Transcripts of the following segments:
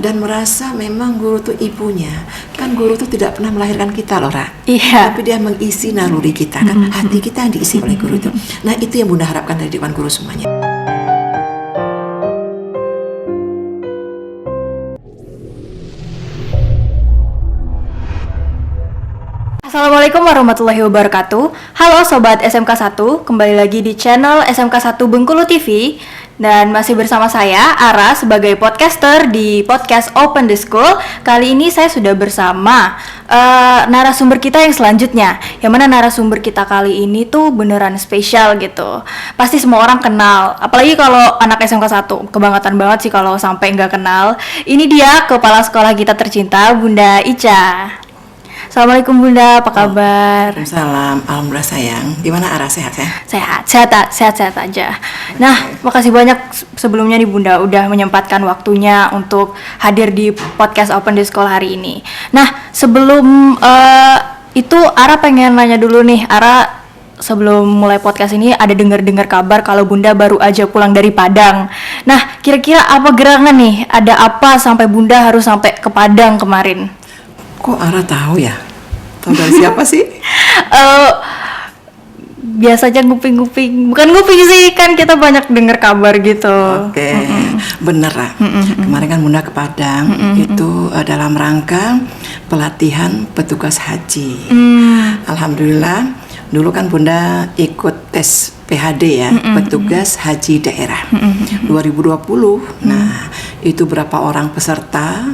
dan merasa memang guru itu ibunya. Kan guru itu tidak pernah melahirkan kita loh, Ra. Iya. Tapi dia mengisi naluri kita kan, hati kita yang diisi oleh guru itu. Nah, itu yang Bunda harapkan dari Dewan Guru semuanya. Assalamualaikum warahmatullahi wabarakatuh. Halo Sobat SMK 1, kembali lagi di channel SMK 1 Bengkulu TV. Dan masih bersama saya, Ara, sebagai podcaster di podcast Open the School. Kali ini saya sudah bersama narasumber kita yang selanjutnya. Yang mana narasumber kita kali ini tuh beneran spesial gitu. Pasti semua orang kenal, apalagi kalau anak SMK 1. Kebangetan banget sih kalau sampai nggak kenal. Ini dia kepala sekolah kita tercinta, Bunda Ica. Assalamualaikum Bunda, apa kabar? Salam, alhamdulillah sayang. Gimana Ara, sehat ya? Sehat aja. Nah, makasih banyak sebelumnya nih Bunda udah menyempatkan waktunya untuk hadir di podcast Open the School hari ini. Nah, sebelum itu Ara pengen nanya dulu nih, Ara sebelum mulai podcast ini ada dengar kabar kalau Bunda baru aja pulang dari Padang. Nah, kira-kira apa gerangan nih? Ada apa sampai Bunda harus sampai ke Padang kemarin? Kok Ara tahu ya? Tahu dari siapa sih? Biasanya nguping-nguping, bukan nguping sih, kan kita banyak dengar kabar gitu. Oke, bener lah. Kemarin kan Bunda ke Padang, itu dalam rangka pelatihan petugas haji. Alhamdulillah, dulu kan Bunda ikut tes PHD ya, petugas haji daerah 2020. Nah, itu berapa orang peserta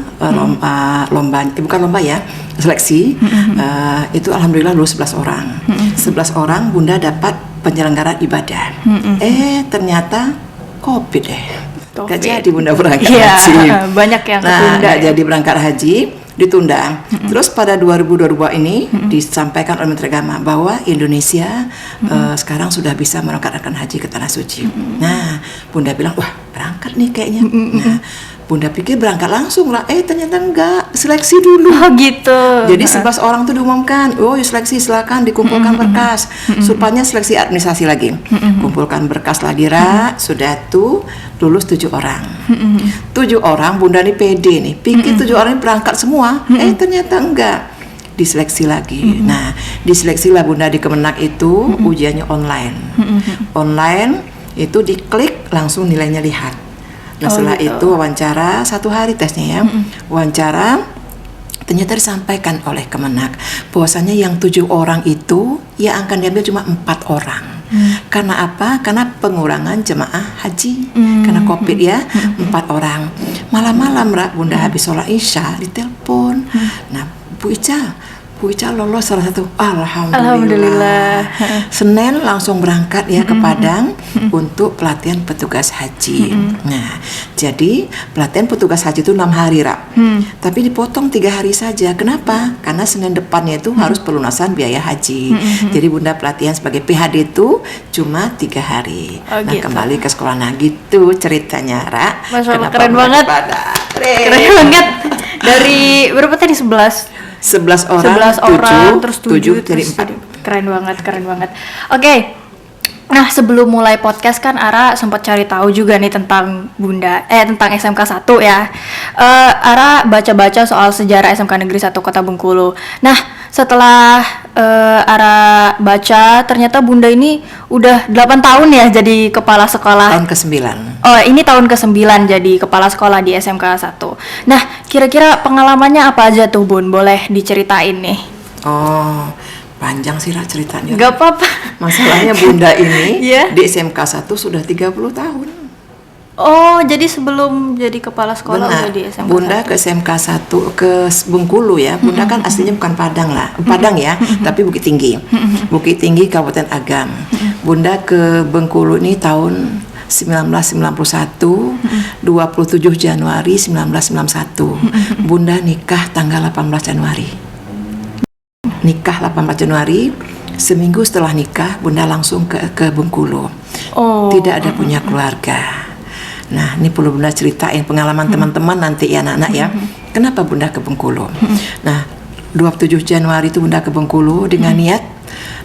bukan lomba ya, seleksi. Itu alhamdulillah lulus 11 orang. 11 orang Bunda dapat penyelenggaraan ibadah. Ternyata COVID deh. Gak jadi Bunda berangkat haji. Banyak yang ketunda. Gak jadi berangkat haji, ditunda. Terus pada 2022 ini disampaikan oleh Menteri Agama bahwa Indonesia sekarang sudah bisa berangkatkan haji ke Tanah Suci. Nah, Bunda bilang, wah berangkat nih kayaknya. Nah, Bunda pikir berangkat langsung lah, ternyata enggak, seleksi dulu. Oh gitu. Jadi 11 orang tuh diumumkan, seleksi silakan dikumpulkan berkas. Supaya seleksi administrasi lagi. Kumpulkan berkas lagi, sudah tuh lulus 7 orang. 7 orang Bunda nih pede nih, pikir 7 orang ini berangkat semua, ternyata enggak. Diseleksi lagi. Nah, diseleksi lah Bunda di Kemenak itu ujiannya online. Online itu diklik langsung nilainya lihat. Nah, setelah itu wawancara 1 hari tesnya ya. Wawancara ternyata disampaikan oleh Kemenak bahwasanya yang 7 orang itu yang akan diambil cuma 4 orang. Karena apa? Karena pengurangan jemaah haji. Karena COVID ya, 4 orang. Malam-malam Bunda habis sholat Isya ditelepon. Nah, Bu Ica lolos salah satu. Alhamdulillah. Senin langsung berangkat ya ke Padang untuk pelatihan petugas haji. Nah, jadi pelatihan petugas haji itu 6 hari, tapi dipotong 3 hari saja. Kenapa? Karena Senin depannya itu harus pelunasan biaya haji. Jadi Bunda pelatihan sebagai PHD itu cuma 3 hari. Gitu. Kembali ke sekolah. Nah, gitu ceritanya, Masya Allah, keren banget. Keren banget. Dari berapa tadi? 11 orang, terus 7 jadi 4. Keren banget. Oke. Nah, sebelum mulai podcast kan Ara sempat cari tahu juga nih tentang tentang SMK 1 ya. Ara baca-baca soal sejarah SMK Negeri 1 Kota Bengkulu. Nah, setelah Ara baca, ternyata Bunda ini udah 8 tahun ya jadi kepala sekolah. Tahun ke-9. Oh, ini tahun ke-9 jadi kepala sekolah di SMK 1. Nah, kira-kira pengalamannya apa aja tuh Bun? Boleh diceritain nih. Panjang sih ceritanya. Gak apa-apa. Masalahnya Bunda ini di SMK 1 sudah 30 tahun. Oh, jadi sebelum jadi kepala sekolah udah di SMK 1. Bunda ke SMK 1 ke Bengkulu ya. Bunda kan aslinya bukan Padang ya, tapi Bukit Tinggi. Bukit Tinggi Kabupaten Agam. Bunda ke Bengkulu ini tahun 1991, 27 Januari 1991. Bunda nikah tanggal 18 Januari. Nikah 18 Januari, seminggu setelah nikah Bunda langsung ke Bengkulu. Tidak ada punya keluarga. Nah, ini perlu Bunda ceritain pengalaman teman-teman nanti ya anak-anak ya. Kenapa Bunda ke Bengkulu? Nah, 27 Januari itu Bunda ke Bengkulu dengan niat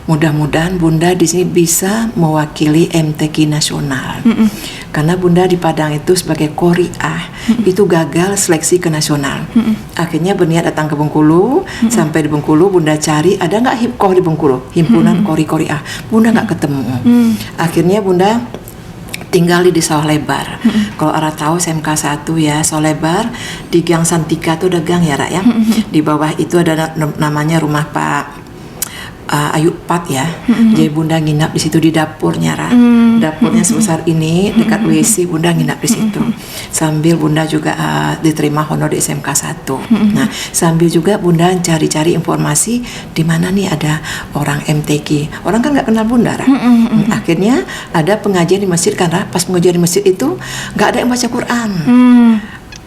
mudah-mudahan Bunda di sini bisa mewakili MTQ nasional. Karena Bunda di Padang itu sebagai qori'ah, itu gagal seleksi ke nasional. Akhirnya berniat datang ke Bengkulu. Sampai di Bengkulu Bunda cari ada nggak HIPKOH di Bengkulu, himpunan Kori-Koriah. Bunda nggak ketemu. Akhirnya Bunda tinggal di Sawah Lebar. Kalau Ara tahu SMK 1 ya, Sawah Lebar di Gang Santika tuh ada gang ya, Ra ya. Di bawah itu ada namanya rumah Pak Ayub Pat ya. Jadi Bunda nginap di situ di dapurnya, Ra. Dapurnya sebesar ini dekat WC, Bunda nginap di situ. Sambil Bunda juga diterima honor di SMK 1. Nah, sambil juga Bunda cari-cari informasi di mana nih ada orang MTQ. Orang kan nggak kenal Bunda, Ra. Akhirnya ada pengajian di masjid kan, Ra. Pas pengajian di masjid itu nggak ada yang baca Quran.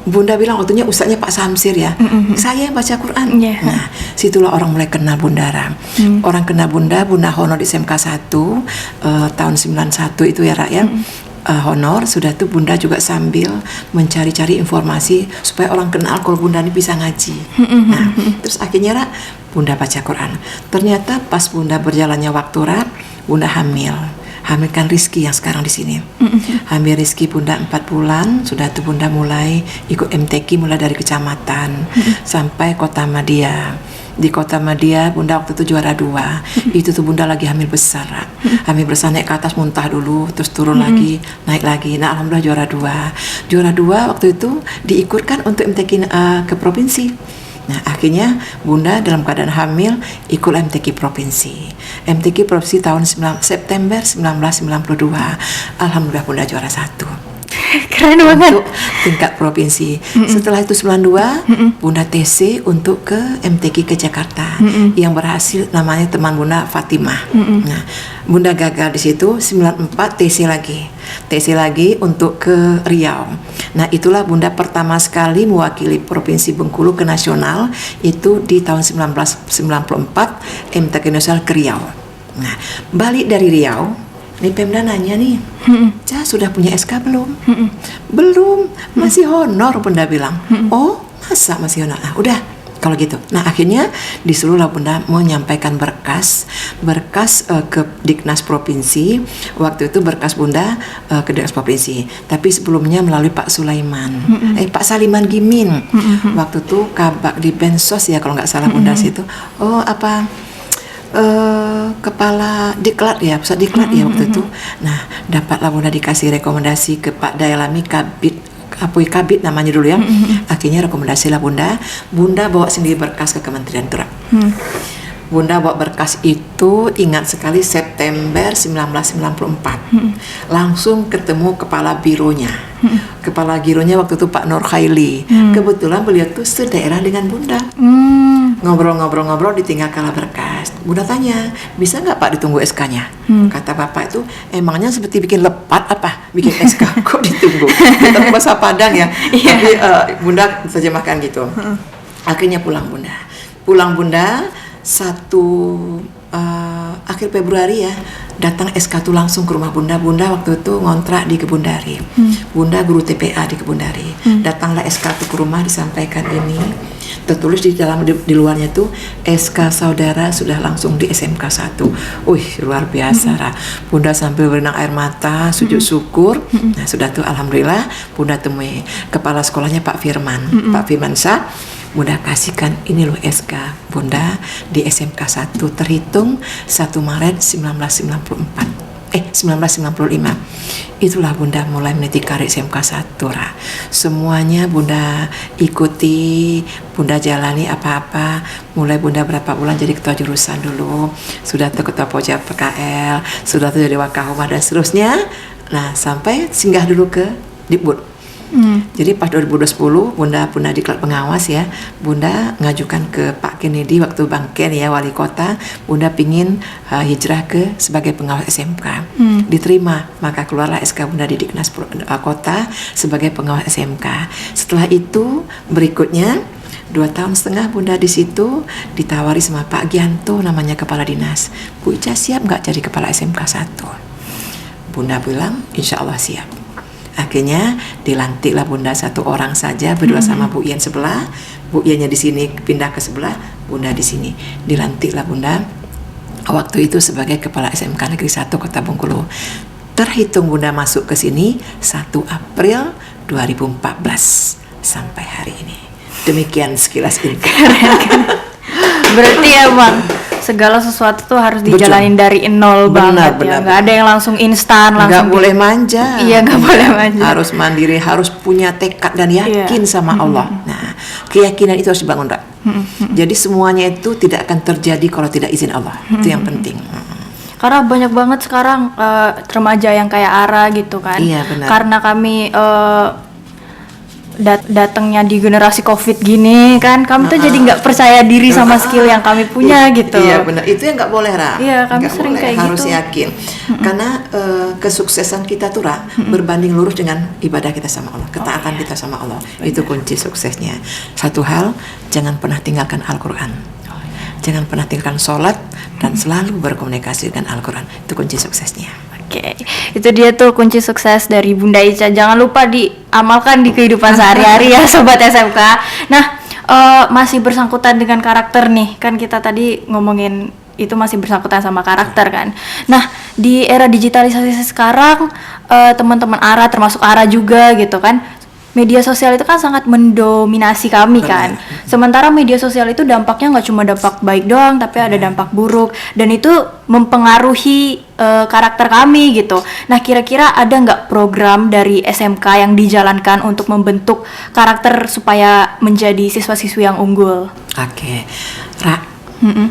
Bunda bilang waktunya ustaznya Pak Samsir ya, saya yang baca Quran. Nah, situlah orang mulai kenal Bunda, Ra. Orang kenal Bunda honor di SMK 1 tahun 91 itu ya, Ra ya. Honor, sudah tuh Bunda juga sambil mencari-cari informasi supaya orang kenal kalau Bunda ini bisa ngaji. Nah, terus akhirnya, Ra, Bunda baca Quran. Ternyata pas Bunda berjalannya waktu, Ra, Bunda hamilkan Rizky yang sekarang di sini. Hamil Rizky Bunda 4 bulan, sudah tuh Bunda mulai ikut MTQ mulai dari kecamatan sampai Kota Madia. Di Kota Madia Bunda waktu itu juara 2. Itu tuh Bunda lagi hamil besar, Ra. Hamil besar naik ke atas muntah dulu, terus turun lagi, naik lagi. Nah, alhamdulillah juara 2. Juara 2 waktu itu diikutkan untuk MTQ ke provinsi. Nah, akhirnya Bunda dalam keadaan hamil ikut MTQ Provinsi. MTQ Provinsi tahun September 1992. Alhamdulillah Bunda juara 1. Keren banget. Untuk tingkat provinsi. Setelah itu 92, Bunda TC untuk ke MTQ ke Jakarta. Yang berhasil namanya teman Bunda Fatimah. Nah, Bunda gagal di situ. 94 TC lagi untuk ke Riau. Nah, itulah Bunda pertama sekali mewakili Provinsi Bengkulu ke nasional, itu di tahun 1994 MTQ nasional ke Riau. Nah, balik dari Riau, nih Pemda nanya nih, Ca sudah punya SK belum? Belum, masih honor, Bunda bilang. Oh, masa masih honor? Nah, udah kalau gitu. Nah, akhirnya disuruhlah Bunda menyampaikan berkas ke Diknas Provinsi. Waktu itu berkas Bunda ke Diknas Provinsi. Tapi sebelumnya melalui Pak Sulaiman, Pak Saliman Gimin. Waktu itu Kabak di Bensos ya kalau nggak salah Bunda situ. Oh, Kepala Diklat ya, Pusat Diklat ya waktu itu. Nah, dapatlah Bunda dikasih rekomendasi ke Pak Dayalami Kabit namanya dulu ya. Akhirnya rekomendasi lah Bunda bawa sendiri berkas ke Kementerian Gerak. Bunda bawa berkas itu ingat sekali September 1994. Langsung ketemu kepala bironya. Kepala bironya waktu itu Pak Nur Khaili. Kebetulan beliau tuh sedaerah dengan Bunda. Ngobrol-ngobrol ditinggalkanlah berkas. Bunda tanya, bisa nggak Pak ditunggu SK-nya? Kata Bapak itu, emangnya seperti bikin lepat apa? Bikin SK kok ditunggu? Kita bahasa Padang ya. Tapi Bunda terjemahkan gitu. Akhirnya pulang Bunda 1 akhir Februari ya, datang SK tuh langsung ke rumah Bunda. Bunda waktu itu ngontrak di Kebundari. Bunda guru TPA di Kebundari. Datanglah SK tuh ke rumah, disampaikan ini. Tertulis di luarnya tuh SK saudara sudah langsung di SMK 1. Luar biasa, Ra. Bunda sambil berenang air mata, sujud syukur. Nah, sudah tuh alhamdulillah Bunda temui kepala sekolahnya Pak Firman. Pak Firman Syah. Bunda kasihkan ini loh SK Bunda di SMK 1 terhitung 1 Maret 1995. Itulah Bunda mulai meniti karir SMK 1, Ra. Semuanya Bunda ikuti, Bunda jalani apa-apa. Mulai Bunda berapa bulan jadi ketua jurusan dulu, sudah tuh ketua pojok PKL, sudah tuh jadi wakahumah dan seterusnya. Nah, sampai singgah dulu ke Dikbud. Jadi pas 2010 Bunda diklat pengawas ya. Bunda ngajukan ke Pak Kennedy waktu Bang Ken ya wali kota. Bunda pingin hijrah ke sebagai pengawas SMK. Diterima, maka keluarlah SK Bunda di Diknas Kota sebagai pengawas SMK. Setelah itu berikutnya 2,5 tahun Bunda di situ ditawari sama Pak Gianto namanya kepala dinas. Bu Ica siap nggak jadi kepala SMK 1? Bunda bilang insya Allah siap. Akhirnya dilantiklah Bunda 1 orang saja berdua sama Bu Ian sebelah. Bu Iannya di sini pindah ke sebelah, Bunda di sini. Dilantiklah Bunda waktu itu sebagai kepala SMK Negeri 1 Kota Bengkulu. Terhitung Bunda masuk ke sini 1 April 2014 sampai hari ini. Demikian sekilas info. Berarti emang segala sesuatu tuh harus dijalanin dari nol banget ya. Nggak ada yang langsung instan, langsung Nggak boleh manja. Iya, nggak boleh manja. Harus mandiri, harus punya tekad dan yakin sama Allah. Nah, keyakinan itu harus dibangun, Ra. Jadi semuanya itu tidak akan terjadi kalau tidak izin Allah. Itu yang penting. Karena banyak banget sekarang remaja yang kayak Ara gitu kan. Iya, benar. Karena kami datangnya di generasi COVID gini kan, kami tuh jadi nggak percaya diri sama skill yang kami punya gitu. Iya benar, itu yang nggak boleh, Ra. Iya, kami Nggak sering boleh. kayak Harus gitu. yakin. Karena kesuksesan kita tuh, Ra, berbanding lurus dengan ibadah kita sama Allah, ketaatan kita sama Allah. Itu kunci suksesnya. Satu hal, jangan pernah tinggalkan Al-Quran. Jangan pernah tinggalkan sholat dan selalu berkomunikasi dengan Al-Quran. Itu kunci suksesnya. Oke, itu dia tuh kunci sukses dari Bunda Ica. Jangan lupa diamalkan di kehidupan sehari-hari ya Sobat SMK. Nah, masih bersangkutan dengan karakter nih. Kan kita tadi ngomongin itu masih bersangkutan sama karakter kan. Nah, di era digitalisasi sekarang, teman-teman Ara, termasuk Ara juga gitu kan, media sosial itu kan sangat mendominasi kami kan. Sementara media sosial itu dampaknya nggak cuma dampak baik doang, tapi ada dampak buruk. Dan itu mempengaruhi karakter kami gitu. Nah, kira-kira ada nggak program dari SMK yang dijalankan untuk membentuk karakter supaya menjadi siswa-siswi yang unggul? Oke, Ra,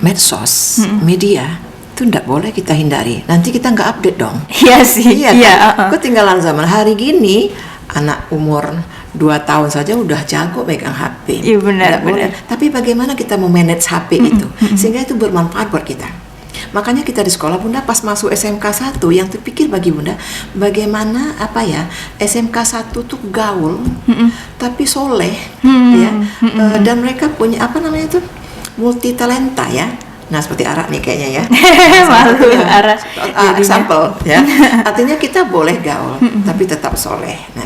medsos, media itu nggak boleh kita hindari. Nanti kita nggak update dong. Iya sih. Iya. Ketinggalan zaman hari gini. Anak umur 2 tahun saja udah jago megang HP. Iya benar. Tapi bagaimana kita memanage HP itu sehingga itu bermanfaat buat kita. Makanya kita di sekolah, Bunda, pas masuk SMK 1 yang terpikir bagi Bunda bagaimana SMK 1 tuh gaul tapi soleh ya. Dan mereka punya multi talenta ya. Nah, seperti Ara nih kayaknya ya. Malu Ara. Example ya. Artinya kita boleh gaul tapi tetap soleh. Nah,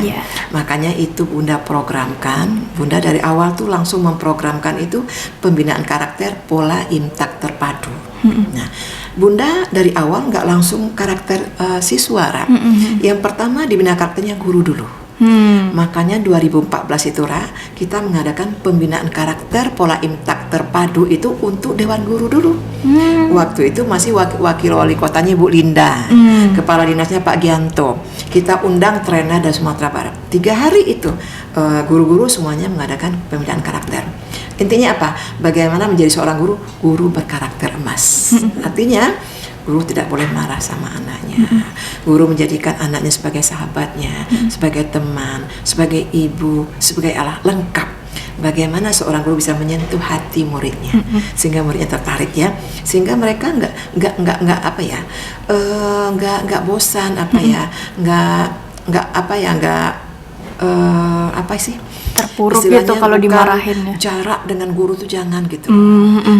makanya itu Bunda programkan. Bunda dari awal tuh langsung memprogramkan itu pembinaan karakter pola imtak terpadu. Nah, Bunda dari awal nggak langsung karakter siswa, Ra. Yang pertama dibina karakternya guru dulu. Makanya 2014 itu, Ra, kita mengadakan pembinaan karakter pola imtak terpadu itu untuk Dewan Guru dulu. Waktu itu masih wakil wali kotanya Ibu Linda, kepala dinasnya Pak Gianto. Kita undang Trena dan Sumatera Barat. 3 hari itu guru-guru semuanya mengadakan pembinaan karakter. Intinya apa? Bagaimana menjadi seorang guru? Guru berkarakter emas. Artinya guru tidak boleh marah sama anaknya. Guru menjadikan anaknya sebagai sahabatnya, sebagai teman, sebagai ibu, sebagai Allah, lengkap. Bagaimana seorang guru bisa menyentuh hati muridnya sehingga muridnya tertarik ya, sehingga mereka nggak bosan terpuruk gitu kalau dimarahin ya. Jarak dengan guru tuh jangan gitu.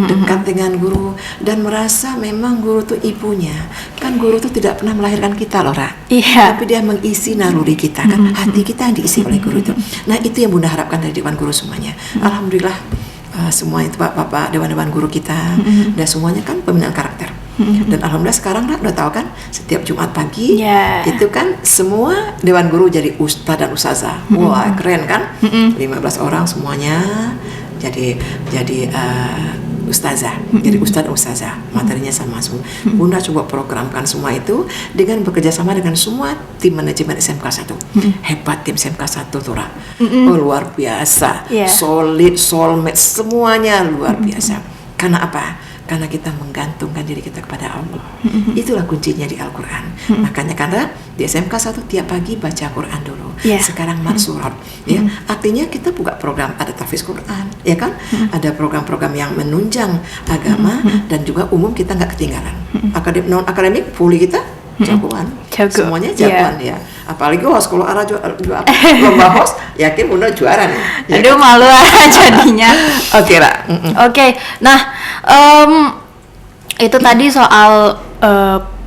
Dekat dengan guru dan merasa memang guru tuh ibunya. Kan guru tuh tidak pernah melahirkan kita loh, Ra. Iya. Tapi dia mengisi naluri kita kan, hati kita yang diisi oleh guru itu. Nah, itu yang Bunda harapkan dari Dewan Guru semuanya. Alhamdulillah semua itu Bapak Dewan Guru kita dan semuanya kan pembinaan karakter. Dan alhamdulillah sekarang udah tahu kan, setiap Jumat pagi itu kan semua Dewan Guru jadi ustadz dan ustazah. Wah, keren kan? 15 orang semuanya jadi ustazah, jadi ustadz dan ustazah. Materinya sama semua. Bunda coba programkan semua itu dengan bekerja sama dengan semua tim manajemen SMK 1. Hebat tim SMK 1 tuh, Ra. Luar biasa. Solid, soulmate, semuanya luar biasa. Karena apa? Karena kita menggantungkan diri kita kepada Allah. Itulah kuncinya di Al-Quran. Makanya karena di SMK 1 tiap pagi baca Quran dulu. Sekarang mansurat. Ya, artinya kita buka program ada tahfiz Quran, ya kan? Ada program-program yang menunjang agama dan juga umum kita nggak ketinggalan. Non akademik fully kita jagoan. Semuanya jagoan ya. Apalagi host, kalau Ara lomba host, yakin Bunda juara nih. Ya. Aduh, malu jadinya. Oke, Ra. Oke. Nah, itu tadi soal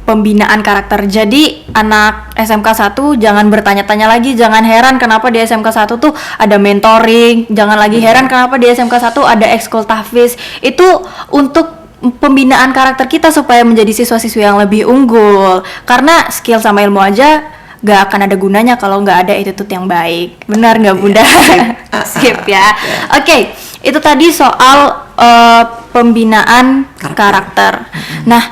pembinaan karakter. Jadi anak SMK 1 jangan bertanya-tanya lagi, jangan heran kenapa di SMK 1 tuh ada mentoring, jangan lagi heran kenapa di SMK 1 ada ekskul tahfiz. Itu untuk pembinaan karakter kita supaya menjadi siswa-siswi yang lebih unggul. Karena skill sama ilmu aja nggak akan ada gunanya kalau nggak ada attitude yang baik. Benar nggak Bunda? Skip ya. Oke, itu tadi soal pembinaan karakter. Nah,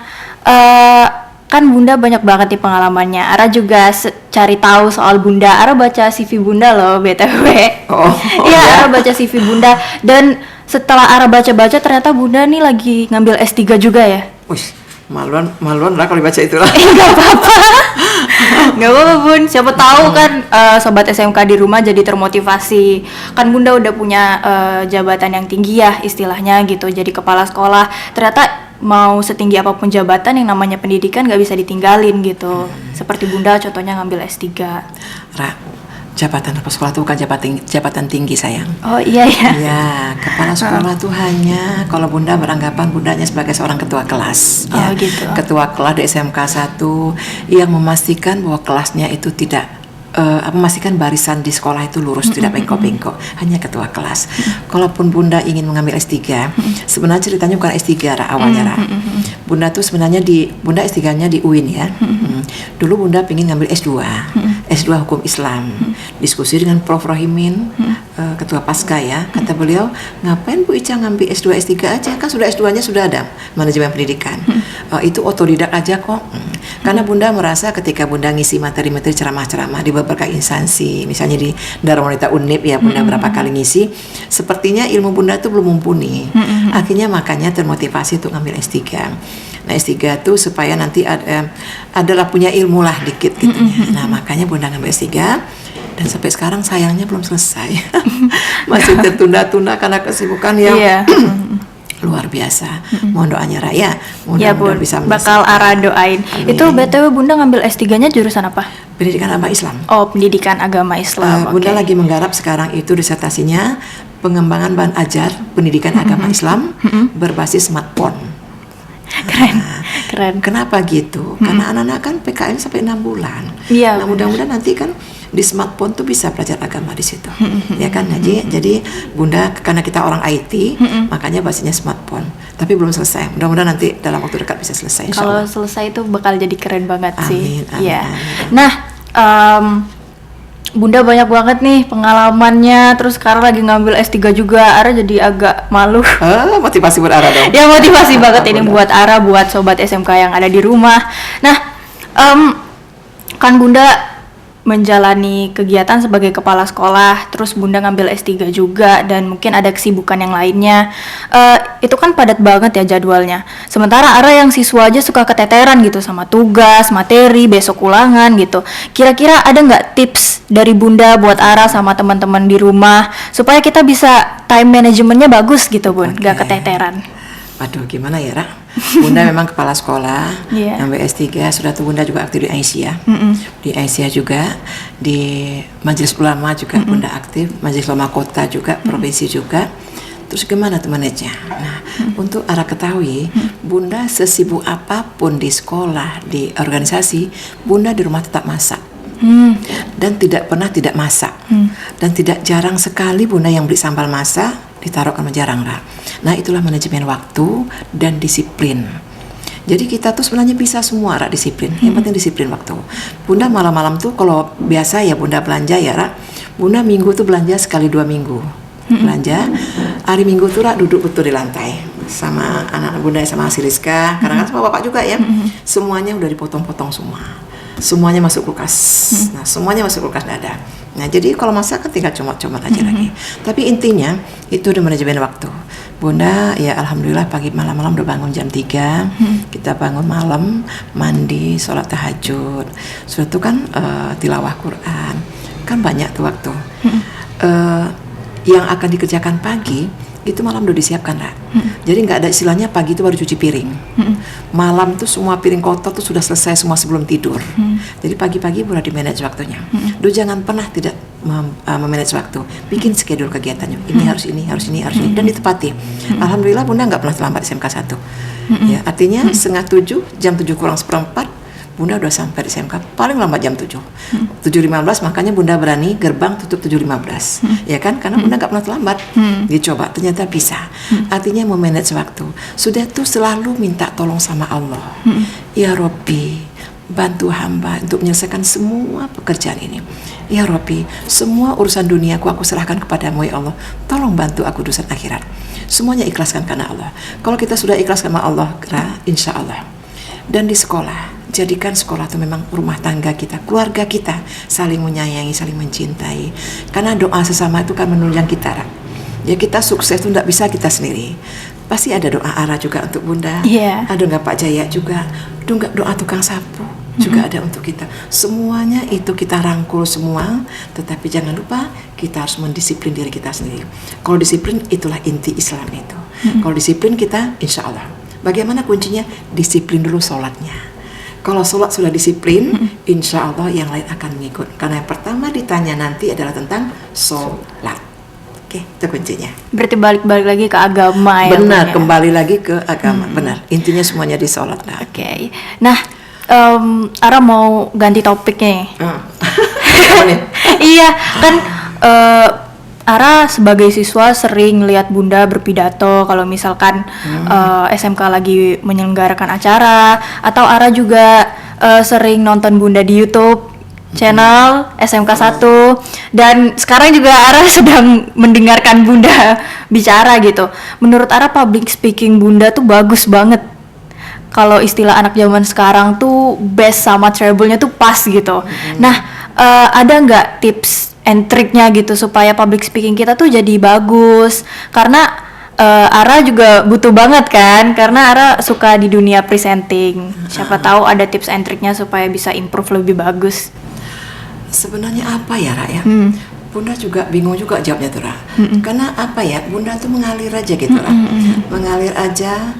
kan Bunda banyak banget nih pengalamannya. Ara juga cari tahu soal Bunda. Ara baca CV Bunda loh, BTW. Iya, Ara baca CV Bunda. Dan setelah Ara baca-baca ternyata Bunda nih lagi ngambil S3 juga ya? Wih, maluan lah kalau dibaca itu lah. Nggak apa-apa. Nggak apa-apa Bun. Siapa tahu kan sobat SMK di rumah jadi termotivasi. Kan Bunda udah punya jabatan yang tinggi ya istilahnya gitu. Jadi kepala sekolah. Ternyata mau setinggi apapun jabatan yang namanya pendidikan nggak bisa ditinggalin gitu. Seperti Bunda contohnya ngambil S3. Ra, jabatan kepala sekolah itu bukan jabatan tinggi sayang. Oh iya ya. Ya, kepala sekolah tuh hanya kalau Bunda beranggapan Bundanya sebagai seorang ketua kelas. Oh Ya. gitu. Ketua kelas di SMK 1 yang memastikan bahwa kelasnya itu tidak memastikan barisan di sekolah itu lurus, tidak bengkok-bengkok, hanya ketua kelas. Kalaupun Bunda ingin mengambil S3, sebenarnya ceritanya bukan S3 awalnya. Bunda tuh sebenarnya Bunda S3-nya di UIN ya. Dulu Bunda pengen ngambil S2, S2 Hukum Islam. Diskusi dengan Prof. Rohimin, Ketua Pasca ya, kata beliau, ngapain Bu Ica ngambil S2 S3 aja, kan sudah S2-nya sudah ada, manajemen pendidikan. Itu otodidak aja kok. Karena Bunda merasa ketika Bunda ngisi materi-materi ceramah-ceramah di beberapa instansi, misalnya di Darul Wanita Unip ya, Bunda berapa kali ngisi, sepertinya ilmu Bunda tuh belum mumpuni. Akhirnya makanya termotivasi untuk ngambil S3. Nah S3 tuh supaya nanti adalah punya ilmu lah dikit gitu ya. Nah makanya Bunda ngambil S3 dan sampai sekarang sayangnya belum selesai. Masih tertunda-tunda karena kesibukan yang luar biasa. Mohon doanya Raya, mudah-mudahan bisa bakal Ara doain. Amin. Itu BTW Bunda ngambil S3-nya jurusan apa? Pendidikan agama Islam. Oh, pendidikan agama Islam. Bunda lagi menggarap sekarang itu disertasinya pengembangan bahan ajar pendidikan agama Islam berbasis smartphone. Keren. Kenapa gitu? Karena anak-anak kan PKM sampai 6 bulan. Iya. Nah, mudah-mudahan nanti kan di smartphone tuh bisa belajar agama di situ. Ya kan, jadi Bunda karena kita orang IT, makanya bahasanya smartphone. Tapi belum selesai. Mudah-mudahan nanti dalam waktu dekat bisa selesai. Kalau selesai itu bakal jadi keren banget sih. Amin, Ya. amin. Nah, Bunda banyak banget nih pengalamannya, terus sekarang lagi ngambil S3 juga. Ara jadi agak malu. Motivasi buat Ara dong. Ya motivasi banget ini buat Ara, buat sobat SMK yang ada di rumah. Nah, kan Bunda menjalani kegiatan sebagai kepala sekolah, terus Bunda ngambil S3 juga, dan mungkin ada kesibukan yang lainnya. Itu kan padat banget ya jadwalnya. Sementara Ara yang siswa aja suka keteteran gitu sama tugas, materi, besok ulangan gitu. Kira-kira ada nggak tips dari Bunda buat Ara sama teman-teman di rumah supaya kita bisa time manajemennya bagus gitu Bun, nggak keteteran? Waduh, gimana ya, Ra? Bunda memang kepala sekolah, ngambil S3, sudah tuh Bunda juga aktif di Aisyah. Di Aisyah juga, di Majelis Ulama juga Bunda aktif, Majelis Ulama Kota juga, Provinsi juga. Terus gimana tuh manajnya? Nah, untuk Ara ketahui, Bunda sesibuk apapun di sekolah, di organisasi, Bunda di rumah tetap masak. Dan tidak pernah tidak masak. Dan tidak jarang sekali Bunda yang beli sambal masak ditaruh ke meja Ra. Nah, itulah manajemen waktu dan disiplin. Jadi kita tuh sebenarnya bisa semua Ra, disiplin. Yang penting disiplin waktu. Bunda malam-malam tuh kalau biasa ya Bunda belanja ya Ra. Bunda minggu tuh belanja sekali 2 minggu. Belanja. Hari Minggu tuh Ra duduk betul di lantai sama anak Bunda sama si Rizka, kadang-kadang sama Bapak juga ya. Semuanya udah dipotong-potong semua. Semuanya masuk kulkas. Nah, semuanya masuk kulkas dada. Nah, jadi kalau masak kan tinggal comot-comot aja lagi. Tapi intinya itu udah manajemen waktu. Bunda ya alhamdulillah pagi malam-malam udah bangun jam 3. Kita bangun malam, mandi, sholat tahajud. Sudah itu kan tilawah Quran. Kan banyak tuh waktu. Yang akan dikerjakan pagi itu malam udah disiapkan Ra. Jadi nggak ada istilahnya pagi itu baru cuci piring. Malam tuh semua piring kotor tuh sudah selesai semua sebelum tidur. Jadi pagi-pagi udah di manage waktunya. Duh, jangan pernah tidak memanage waktu. Bikin schedule kegiatannya. Ini harus ini, harus ini, harus ini, dan ditepati. Alhamdulillah Bunda nggak pernah terlambat SMK 1. Ya, artinya 6:30, jam 7 kurang seperempat Bunda udah sampai di SMK paling lambat jam 7. 7.15, makanya Bunda berani gerbang tutup 7.15. Ya kan? Karena Bunda gak pernah terlambat. Dicoba, ternyata bisa. Artinya memanage waktu. Sudah tuh selalu minta tolong sama Allah. Ya Robbi, bantu hamba untuk menyelesaikan semua pekerjaan ini. Ya Rabbi, semua urusan duniaku aku serahkan kepadamu ya Allah. Tolong bantu aku urusan akhirat. Semuanya ikhlaskan karena Allah. Kalau kita sudah ikhlas karena Allah, insya Allah. Dan di sekolah, jadikan sekolah itu memang rumah tangga kita, keluarga kita, saling menyayangi, saling mencintai. Karena doa sesama itu kan menunjang kita. Ya kita sukses itu tidak bisa kita sendiri. Pasti ada doa Ara juga untuk Bunda. Ada nggak Pak Jaya juga. Doa tukang sapu juga ada untuk kita. Semuanya itu kita rangkul semua. Tetapi jangan lupa kita harus mendisiplin diri kita sendiri. Kalau disiplin itulah inti Islam itu. Kalau disiplin kita insya Allah. Bagaimana kuncinya? Disiplin dulu sholatnya. Kalau sholat sudah disiplin, insya Allah yang lain akan mengikut. Karena yang pertama ditanya nanti adalah tentang sholat. Oke, itu kuncinya. Berarti balik lagi ke agama ya. Benar, kembali lagi ke agama. Benar, intinya semuanya di sholat. Oke. Nah, Ara mau ganti topik nih. Iya, kan Ara sebagai siswa sering lihat Bunda berpidato kalau misalkan SMK lagi menyelenggarakan acara, atau Ara juga sering nonton Bunda di YouTube channel SMK 1, dan sekarang juga Ara sedang mendengarkan Bunda bicara gitu. Menurut Ara public speaking Bunda tuh bagus banget. Kalau istilah anak zaman sekarang tuh best sama treble-nya tuh pas gitu. Nah, ada nggak tips and triknya gitu supaya public speaking kita tuh jadi bagus? Karena Ara juga butuh banget kan, karena Ara suka di dunia presenting. Siapa tahu ada tips and triknya supaya bisa improve lebih bagus. Sebenarnya apa ya Ra ya? Bunda juga bingung juga jawabnya tuh Ra. Karena apa ya, Bunda tuh mengalir aja gitu Ra. Mengalir aja.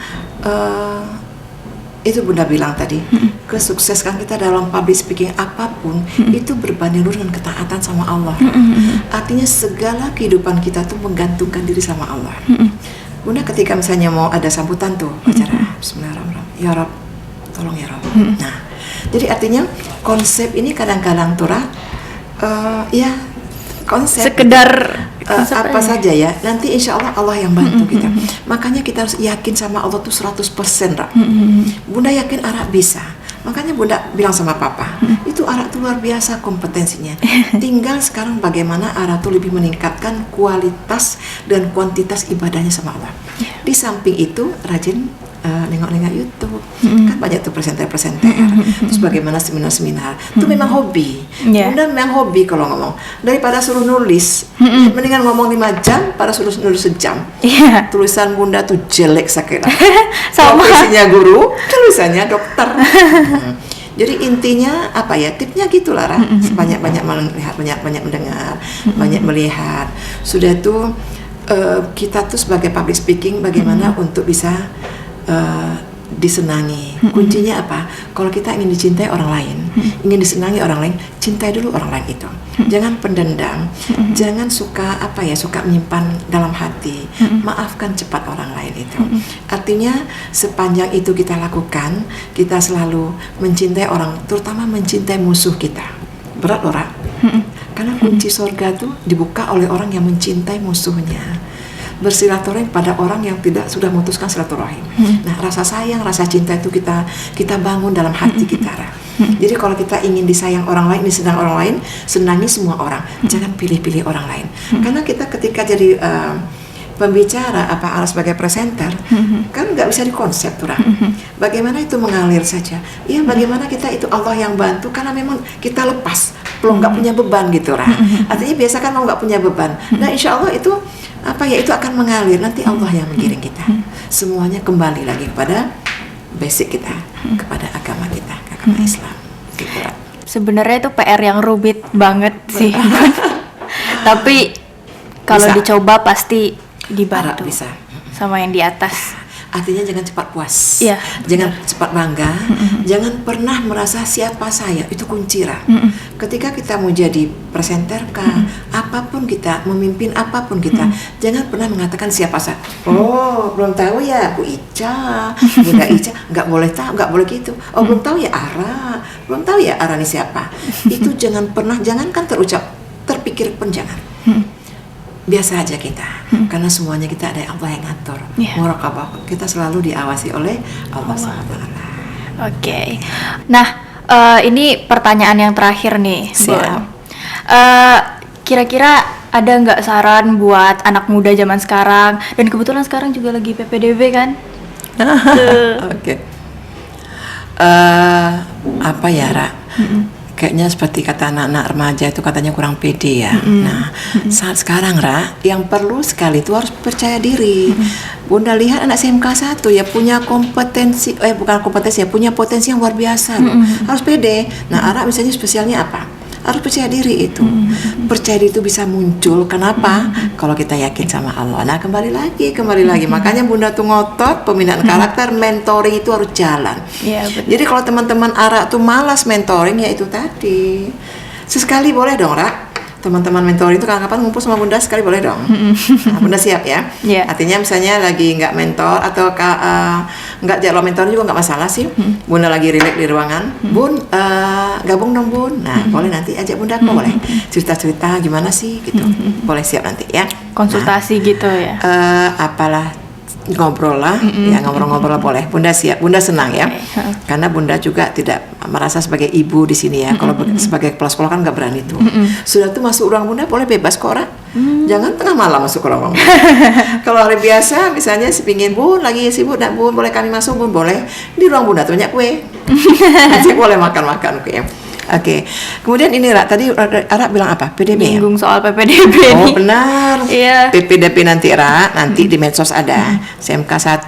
Itu Bunda bilang tadi, kesuksesan kita dalam public speaking apapun itu berbanding lurus dengan ketaatan sama Allah. Artinya segala kehidupan kita tuh menggantungkan diri sama Allah. Bunda ketika misalnya mau ada sambutan tuh acara, Bismillahirrahmanirrahim, ya Rabb, tolong ya Rabb. Nah, jadi artinya konsep ini kadang-kadang tuh ya konsep sekedar apa saja ya, nanti insya Allah Allah yang bantu kita. Makanya kita harus yakin sama Allah tuh 100% Ra. Bunda yakin Ara bisa. Makanya Bunda bilang sama Papa, itu Ara tuh luar biasa kompetensinya. Tinggal sekarang bagaimana Ara tuh lebih meningkatkan kualitas dan kuantitas ibadahnya sama Allah. Di samping itu rajin nengok-nengok YouTube, kan banyak tuh presenter-presenter. Terus bagaimana seminar-seminar, itu memang hobi. Bunda memang hobi kalau ngomong. Daripada suruh nulis, mendingan ngomong 5 jam pada suruh nulis sejam. Tulisan Bunda tuh jelek sakit. Sama. Profesinya guru, tulisannya dokter. Jadi intinya apa ya, tipnya gitulah Ra. Banyak-banyak melihat, banyak-banyak mendengar, banyak melihat. Sudah tuh kita tuh sebagai public speaking bagaimana untuk bisa disenangi. Kuncinya apa? Kalau kita ingin dicintai orang lain, ingin disenangi orang lain, cintai dulu orang lain itu. Jangan pendendam, jangan suka suka menyimpan dalam hati. Maafkan cepat orang lain itu. Artinya sepanjang itu kita lakukan, kita selalu mencintai orang, terutama mencintai musuh kita. Berat loh Ra. Karena kunci surga tuh dibuka oleh orang yang mencintai musuhnya. Bersilaturahim pada orang yang tidak sudah memutuskan silaturahim. Nah, rasa sayang, rasa cinta itu kita bangun dalam hati kita. Jadi kalau kita ingin disayang orang lain, disenang orang lain, senangi semua orang. Jangan pilih-pilih orang lain. Karena kita ketika jadi pembicara sebagai presenter, kan nggak bisa dikonsep tuh. Bagaimana itu mengalir saja. Ya bagaimana kita itu Allah yang bantu, karena memang kita lepas, belum nggak punya beban gitu Artinya biasa kan mau nggak punya beban. Nah insya Allah itu itu akan mengalir, nanti Allah yang menggiring kita. Semuanya kembali lagi kepada basic kita, kepada agama kita, agama Islam gitu. Sebenarnya itu PR yang rumit banget sih. Tapi kalau dicoba pasti dibantu bisa sama yang di atas. Artinya jangan cepat puas, benar. jangan cepat bangga, jangan pernah merasa siapa saya, itu kunci Ketika kita mau jadi presenter kah, apapun kita, memimpin apapun kita, jangan pernah mengatakan siapa saya. Oh, belum tahu ya Bu Ica, Bunda Ica, nggak boleh tahu, nggak boleh gitu. Oh, belum tahu ya Ara, belum tahu ya Ara ini siapa. Itu jangan pernah, jangankan terucap, terpikir pun jangan. Biasa aja kita, karena semuanya kita ada Allah yang ngatur. Muraqabah, kita selalu diawasi oleh Allah SWT. Oke. Nah, Ini pertanyaan yang terakhir nih, Siap. Bun. Kira-kira ada nggak saran buat anak muda zaman sekarang? Dan kebetulan sekarang juga lagi PPDB kan? Oke. Apa ya, Ra? Kayaknya seperti kata anak-anak remaja itu katanya kurang pede ya. Nah, saat sekarang, Ra, yang perlu sekali itu harus percaya diri. Bunda lihat anak SMK 1 ya punya kompetensi, bukan kompetensi ya, punya potensi yang luar biasa. Harus pede. Nah, Ra misalnya spesialnya apa? Harus percaya diri itu. Percaya diri itu bisa muncul. Kenapa? Kalau kita yakin sama Allah. Nah, kembali lagi. Makanya Bunda tuh ngotot pembinaan karakter, mentoring itu harus jalan. Iya, betul. Jadi kalau teman-teman Ara tuh malas mentoring, ya itu tadi. Sesekali boleh dong, Ra. Teman-teman mentoring itu kapan-kapan ngumpul sama Bunda sekali boleh dong. Nah, Bunda siap ya. Iya. Artinya misalnya lagi nggak mentor atau nggak jadwal mentor juga nggak masalah sih. Bunda lagi relax di ruangan, Bun gabung dong Bun. Nah boleh nanti ajak Bunda kok boleh cerita-cerita gimana sih gitu. Boleh siap nanti ya. Konsultasi gitu ya. Apalah ngobrol lah, ya ngobrol-ngobrol boleh. Bunda siap, Bunda senang ya. Karena Bunda juga tidak merasa sebagai ibu di sini ya. Kalau sebagai kepala sekolah kan nggak berani tuh. Sudah tuh masuk ruang Bunda boleh bebas kok, Ra. Jangan tengah malam masuk ke ruang Bunda. Kalau hari biasa misalnya pingin Bun lagi sibuk, nak Bun boleh kami masuk Bun boleh. Di ruang Bunda tuh banyak kue. Nanti boleh makan kue. Oke. Kemudian ini Ra, tadi Ra bilang apa? PDB ya? Nyinggung soal PPDB Oh nih. benar. Iya. PPDB nanti Ra, nanti di medsos ada. SMK 1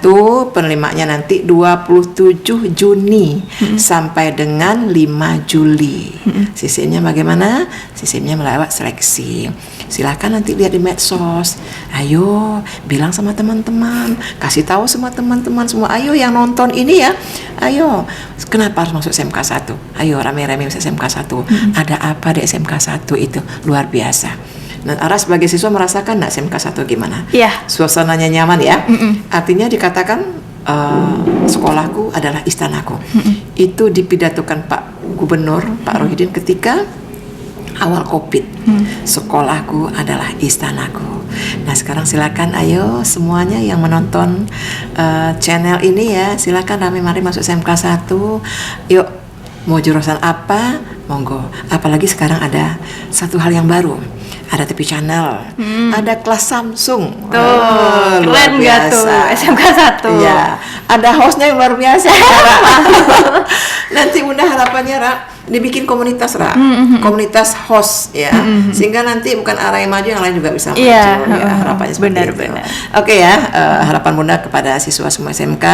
penerimaannya nanti 27 Juni sampai dengan 5 Juli. Sistemnya bagaimana? Sistemnya melewat seleksi. Silahkan nanti lihat di medsos. Ayo bilang sama teman-teman, kasih tahu sama teman-teman semua. Ayo yang nonton ini ya. Ayo, kenapa harus masuk SMK 1? Ayo rame-rame masuk SMK 1. Ada apa di SMK 1 itu? Luar biasa. Nah, Ara sebagai siswa merasakan nggak SMK 1 gimana? Iya. Suasananya nyaman ya? Artinya dikatakan sekolahku adalah istanaku. Itu dipidatokan Pak Gubernur, Pak Rohidin ketika awal COVID. Sekolahku adalah istanaku. Nah sekarang silakan ayo semuanya yang menonton channel ini ya, silakan mari masuk SMK 1. Yuk, mau jurusan apa? Monggo. Apalagi sekarang ada satu hal yang baru. Ada TV channel, ada kelas Samsung. Tuh, keren nggak tuh SMK 1? Iya, ada hostnya yang luar biasa. Nanti Bunda harapannya Ra, dibikin komunitas Ra, komunitas host ya, sehingga nanti bukan Ara yang maju, yang lain juga bisa maju. Iya, Ya, harapannya seperti itu. benar. Oke ya, harapan Bunda kepada siswa semua SMK,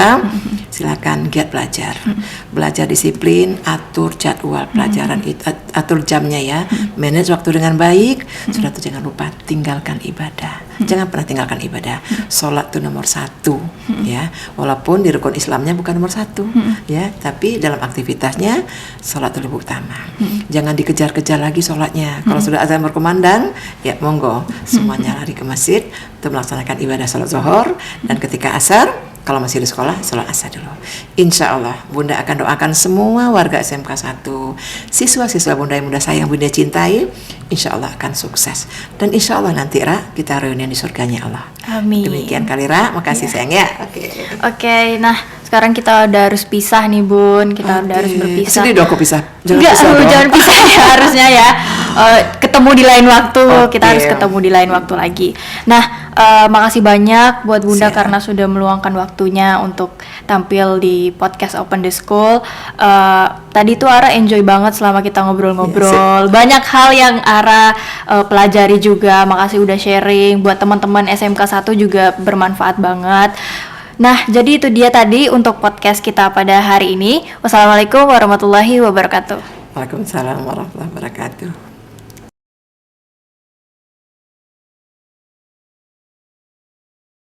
silakan giat belajar, belajar disiplin, atur jadwal pelajaran, atur jamnya ya, manage waktu dengan baik. Sudah tuh jangan lupa tinggalkan ibadah, jangan pernah tinggalkan ibadah. Sholat tuh nomor 1 ya, walaupun di rukun Islamnya bukan nomor 1 ya, tapi dalam aktivitasnya sholat itu lebih utama. Jangan dikejar-kejar lagi sholatnya. Kalau sudah azan berkumandang, ya monggo semuanya lari ke masjid untuk melaksanakan ibadah sholat zuhur, dan ketika asar kalau masih di sekolah, sholat asar dulu. Insya Allah Bunda akan doakan semua warga SMK 1, siswa-siswa Bunda yang Bunda sayang, Bunda cintai, insya Allah akan sukses. Dan insya Allah nanti Ra, kita reunian di surganya Allah. Amin. Demikian kali Ra, makasih sayang ya. Oke, nah sekarang kita udah harus pisah nih Bun, kita udah harus berpisah. Sedih dong kok pisah. Enggak, jangan pisah ya harusnya ya. Ketemu di lain waktu, kita harus ketemu di lain waktu lagi. Nah, makasih banyak buat Bunda karena sudah meluangkan waktunya untuk tampil di podcast Open the School. Tadi tuh Ara enjoy banget selama kita ngobrol-ngobrol. Banyak hal yang Ara pelajari juga. Makasih udah sharing. Buat teman-teman SMK 1 juga bermanfaat banget. Nah, jadi itu dia tadi untuk podcast kita pada hari ini. Wassalamualaikum warahmatullahi wabarakatuh. Waalaikumsalam warahmatullahi wabarakatuh.